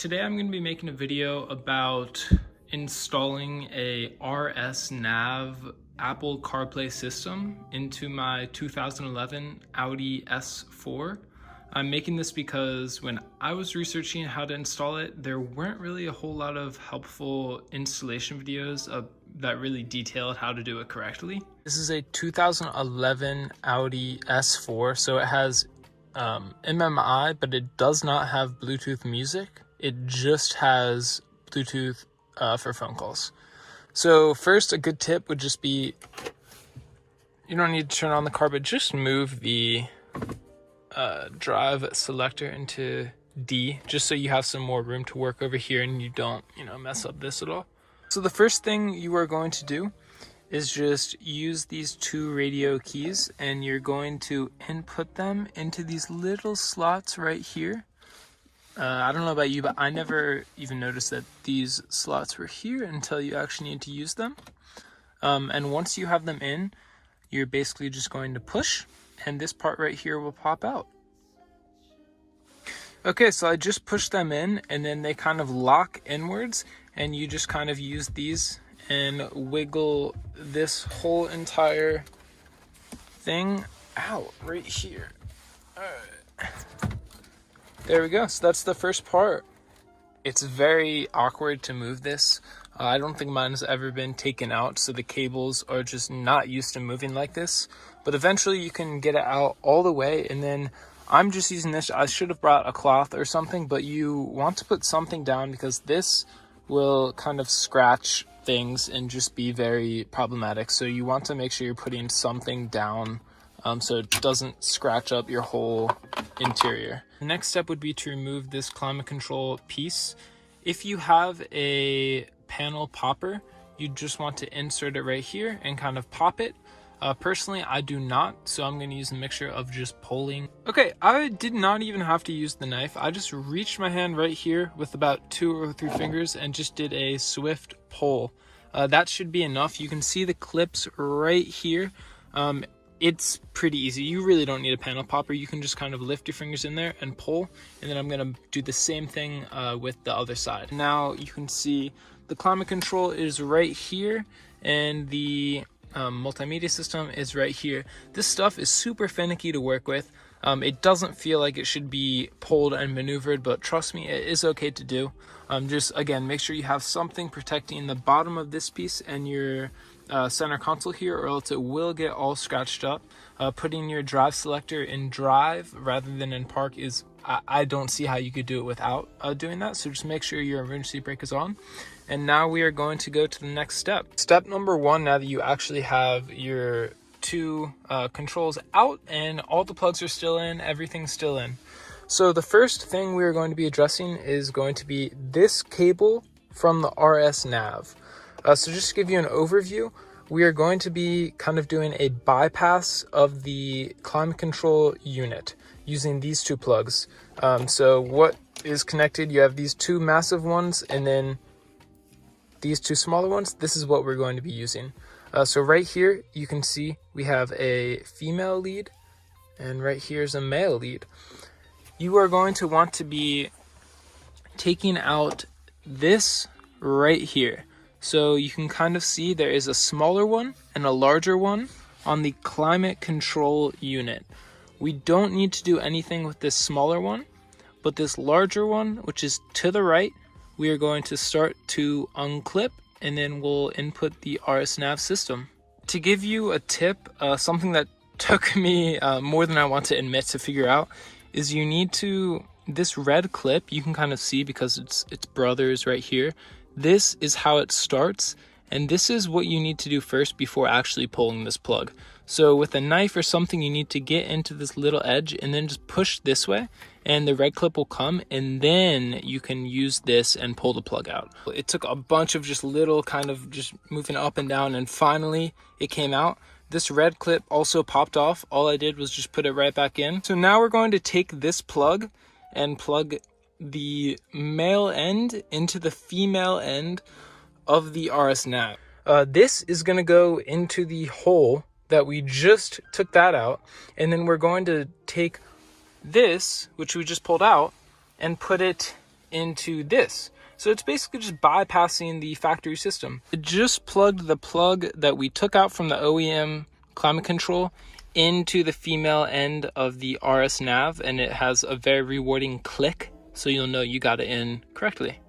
Today I'm going to be making a video about installing a RS Nav Apple CarPlay system into my 2011 Audi S4. I'm making this because when I was researching how to install it, there weren't really a whole lot of helpful installation videos that really detailed how to do it correctly. This is a 2011 Audi S4, so it has MMI, but it does not have Bluetooth music. It just has Bluetooth for phone calls. So first, a good tip would just be, you don't need to turn on the car, but just move the drive selector into D, just so you have some more room to work over here and you don't, mess up this at all. So the first thing you are going to do is just use these two radio keys, and you're going to input them into these little slots right here. I don't know about you, but I never even noticed that these slots were here until you actually need to use them. And once you have them in, you're basically just going to push, and this part right here will pop out. Okay, so I just pushed them in, and then they kind of lock inwards, and you just kind of use these and wiggle this whole entire thing out right here. All right. There we go. So that's the first part. It's very awkward to move this. I don't think mine has ever been taken out, so the cables are just not used to moving like this. But eventually you can get it out all the way, and then I'm just using this. I should have brought a cloth or something, but you want to put something down because this will kind of scratch things and just be very problematic. So you want to make sure you're putting something down so it doesn't scratch up your whole interior. The next step would be to remove this climate control piece. If you have a panel popper, you just want to insert it right here and kind of pop it. Personally, I do not, so I'm going to use a mixture of just pulling. Okay, I did not even have to use the knife. I just reached my hand right here with about 2 or 3 fingers and just did a swift pull. That should be enough. You can see the clips right here. It's pretty easy. You really don't need a panel popper. You can just kind of lift your fingers in there and pull, and then I'm going to do the same thing with the other side. Now you can see the climate control is right here, and the multimedia system is right here. This stuff is super finicky to work with. It doesn't feel like it should be pulled and maneuvered, but trust me, it is okay to do. Just again, make sure you have something protecting the bottom of this piece and your center console here, or else it will get all scratched up. Putting your drive selector in drive rather than in park is, I don't see how you could do it without doing that. So just make sure your emergency brake is on. And now we are going to go to the next step. Step number 1, now that you actually have your two controls out and all the plugs are still in, everything's still in. So the first thing we are going to be addressing is going to be this cable from the RS Nav. So just to give you an overview, we are going to be kind of doing a bypass of the climate control unit using these two plugs. So what is connected, you have these two massive ones and then these two smaller ones. This is what we're going to be using. So right here, you can see we have a female lead, and right here is a male lead. You are going to want to be taking out this right here. So you can kind of see there is a smaller one and a larger one on the climate control unit. We don't need to do anything with this smaller one, but this larger one, which is to the right, we are going to start to unclip, and then we'll input the RS Nav system. To give you a tip, something that took me more than I want to admit to figure out, is you need to, this red clip, you can kind of see because it's brothers right here. This is how it starts, and this is what you need to do first before actually pulling this plug. So with a knife or something, you need to get into this little edge and then just push this way, and the red clip will come, and then you can use this and pull the plug out. It took a bunch of just little kind of just moving up and down, and finally it came out. This red clip also popped off. All I did was just put it right back in. So now we're going to take this plug and plug the male end into the female end of the RS Nav. This is going to go into the hole that we just took that out, and then we're going to take this, which we just pulled out, and put it into this. So it's basically just bypassing the factory system. It just plugged the plug that we took out from the OEM climate control into the female end of the RS nav, and it has a very rewarding click, so you'll know you got it in correctly.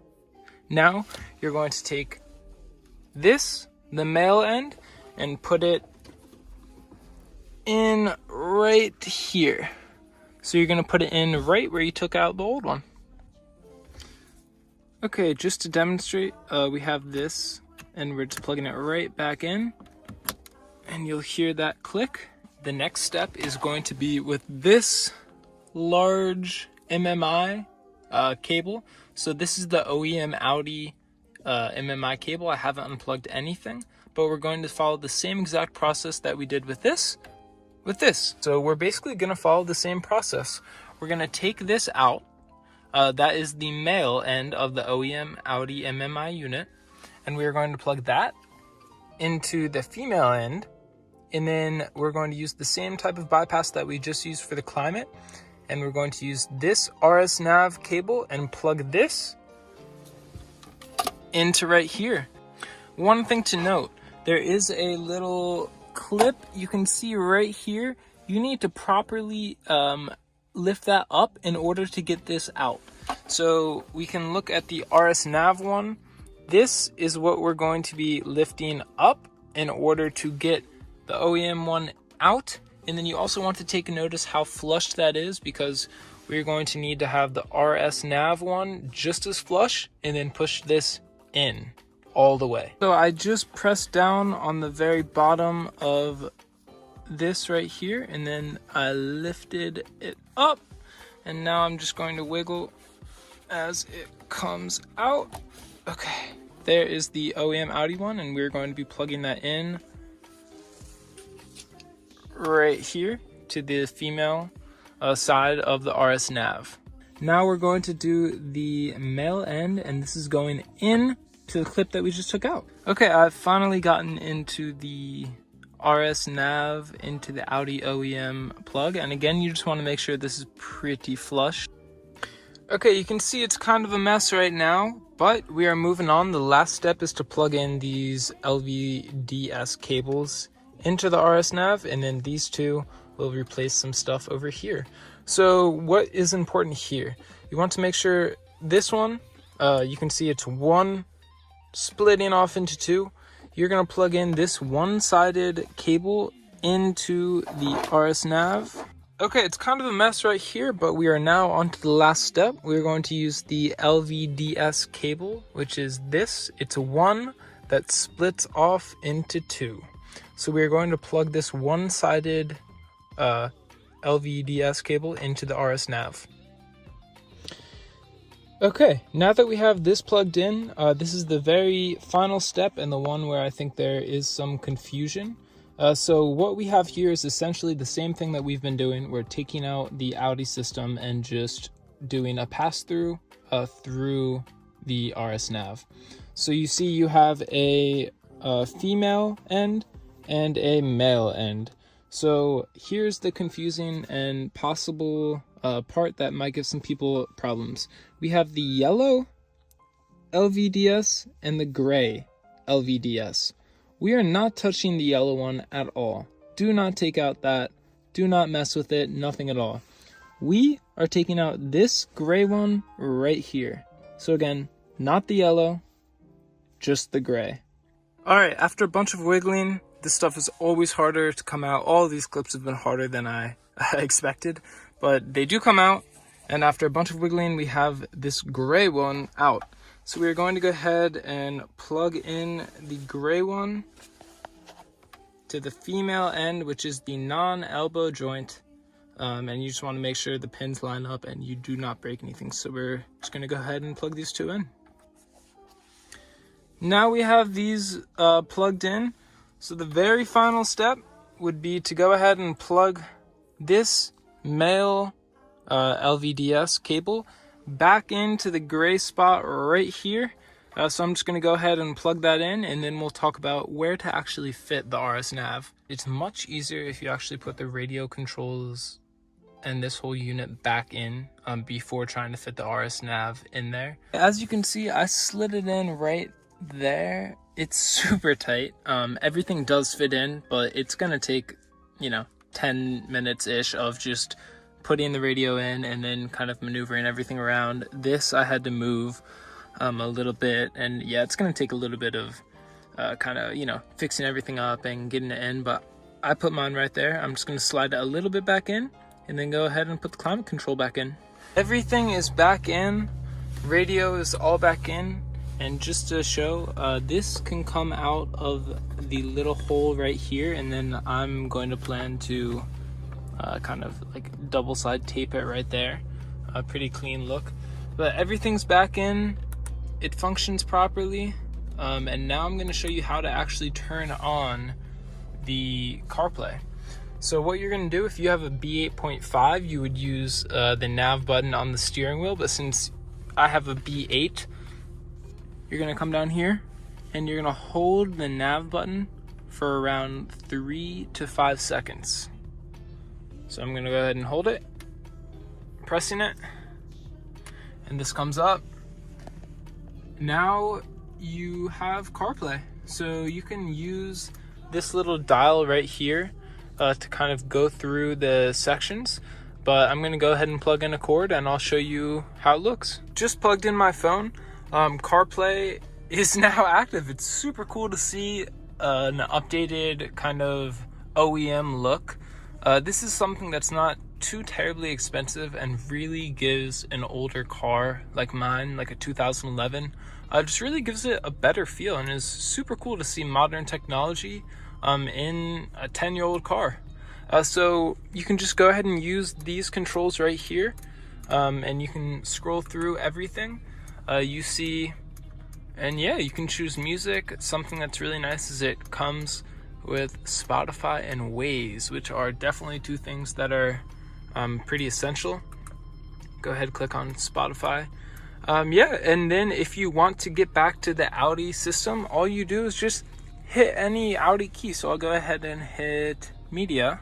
Now you're going to take this, the male end, and put it in right here. So you're going to put it in right where you took out the old one. Okay, just to demonstrate, we have this, and we're just plugging it right back in, and you'll hear that click. The next step is going to be with this large MMI cable. So this is the OEM Audi MMI cable. I haven't unplugged anything, but we're going to follow the same exact process that we did with this. So we're basically going to follow the same process. We're going to take this out. That is the male end of the OEM Audi MMI unit, and we are going to plug that into the female end, and then we're going to use the same type of bypass that we just used for the climate, and we're going to use this RS nav cable and plug this into right here. One thing to note, there is a little clip you can see right here. You need to properly lift that up in order to get this out. So we can look at the RS nav one. This is what we're going to be lifting up in order to get the OEM one out. And then you also want to take notice how flush that is, because we're going to need to have the RS nav one just as flush and then push this in all the way. So I just pressed down on the very bottom of this right here, and then I lifted it up, and now I'm just going to wiggle as it comes out. Okay, there is the OEM Audi one, and we're going to be plugging that in right here to the female side of the RS nav. Now we're going to do the male end, and this is going in to the clip that we just took out. Okay, I've finally gotten into the RS nav into the Audi OEM plug, and again, you just want to make sure this is pretty flush. Okay, you can see it's kind of a mess right now, but we are moving on. The last step is to plug in these LVDS cables into the RS nav, and then these two will replace some stuff over here. So what is important here? You want to make sure this one, you can see it's one splitting off into two. You're going to plug in this one-sided cable into the RS nav. Okay, it's kind of a mess right here, but we are now on to the last step. We're going to use the LVDS cable, which is this. It's one that splits off into two. So we're going to plug this one-sided LVDS cable into the RS nav. Okay, now that we have this plugged in, this is the very final step and the one where I think there is some confusion. So what we have here is essentially the same thing that we've been doing. We're taking out the Audi system and just doing a pass-through through the RS nav. So you see you have a female end and a male end. So here's the confusing and possible part that might give some people problems. We have the yellow LVDS and the gray LVDS. We are not touching the yellow one at all. Do not take out that. Do not mess with it. Nothing at all. We are taking out this gray one right here. So again, not the yellow, just the gray. Alright, after a bunch of wiggling, this stuff is always harder to come out. All of these clips have been harder than I expected, but they do come out. And after a bunch of wiggling, we have this gray one out. So we're going to go ahead and plug in the gray one to the female end, which is the non-elbow joint. And you just want to make sure the pins line up and you do not break anything. So we're just going to go ahead and plug these two in. Now we have these plugged in. So the very final step would be to go ahead and plug this male LVDS cable back into the gray spot right here. So I'm just going to go ahead and plug that in, and then we'll talk about where to actually fit the RS nav. It's much easier if you actually put the radio controls and this whole unit back in before trying to fit the RS nav in there. As you can see, I slid it in right there. It's super tight. Everything does fit in, but it's gonna take, you know, 10 minutes ish of just putting the radio in and then kind of maneuvering everything around. This I had to move a little bit, and yeah, it's gonna take a little bit of kind of, you know, fixing everything up and getting it in, but I put mine right there. I'm just gonna slide it a little bit back in and then go ahead and put the climate control back in. Everything is back in, radio is all back in, and just to show, this can come out of the little hole right here, and then I'm going to plan to kind of like double side tape it right there. A pretty clean look, but everything's back in, it functions properly, and now I'm going to show you how to actually turn on the CarPlay. So what you're going to do, if you have a B8.5, you would use the nav button on the steering wheel, but since I have a B8, you're going to come down here and you're going to hold the nav button for around 3 to 5 seconds. So I'm going to go ahead and hold it, pressing it, and this comes up. Now you have CarPlay, so you can use this little dial right here to kind of go through the sections, but I'm going to go ahead and plug in a cord and I'll show you how it looks. Just plugged in my phone. CarPlay is now active. It's super cool to see an updated kind of OEM look. This is something that's not too terribly expensive and really gives an older car like mine, like a 2011, just really gives it a better feel, and is super cool to see modern technology in a 10-year-old car. So you can just go ahead and use these controls right here, and you can scroll through everything you see, and yeah, you can choose music. Something that's really nice is it comes with Spotify and Waze, which are definitely two things that are pretty essential. Go ahead, click on Spotify. Yeah, and then if you want to get back to the Audi system, all you do is just hit any Audi key. So I'll go ahead and hit media,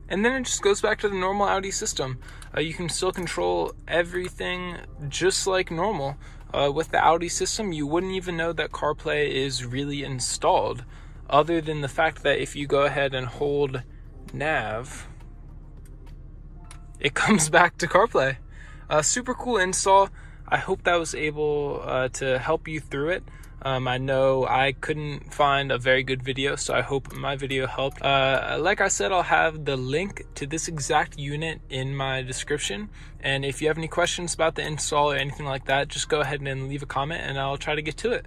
and then it just goes back to the normal Audi system. You can still control everything just like normal. With the Audi system, you wouldn't even know that CarPlay is really installed, other than the fact that if you go ahead and hold nav, it comes back to CarPlay. Super cool install. I hope that was able to help you through it. I know I couldn't find a very good video, so I hope my video helped. Like I said, I'll have the link to this exact unit in my description, and if you have any questions about the install or anything like that, just go ahead and leave a comment and I'll try to get to it.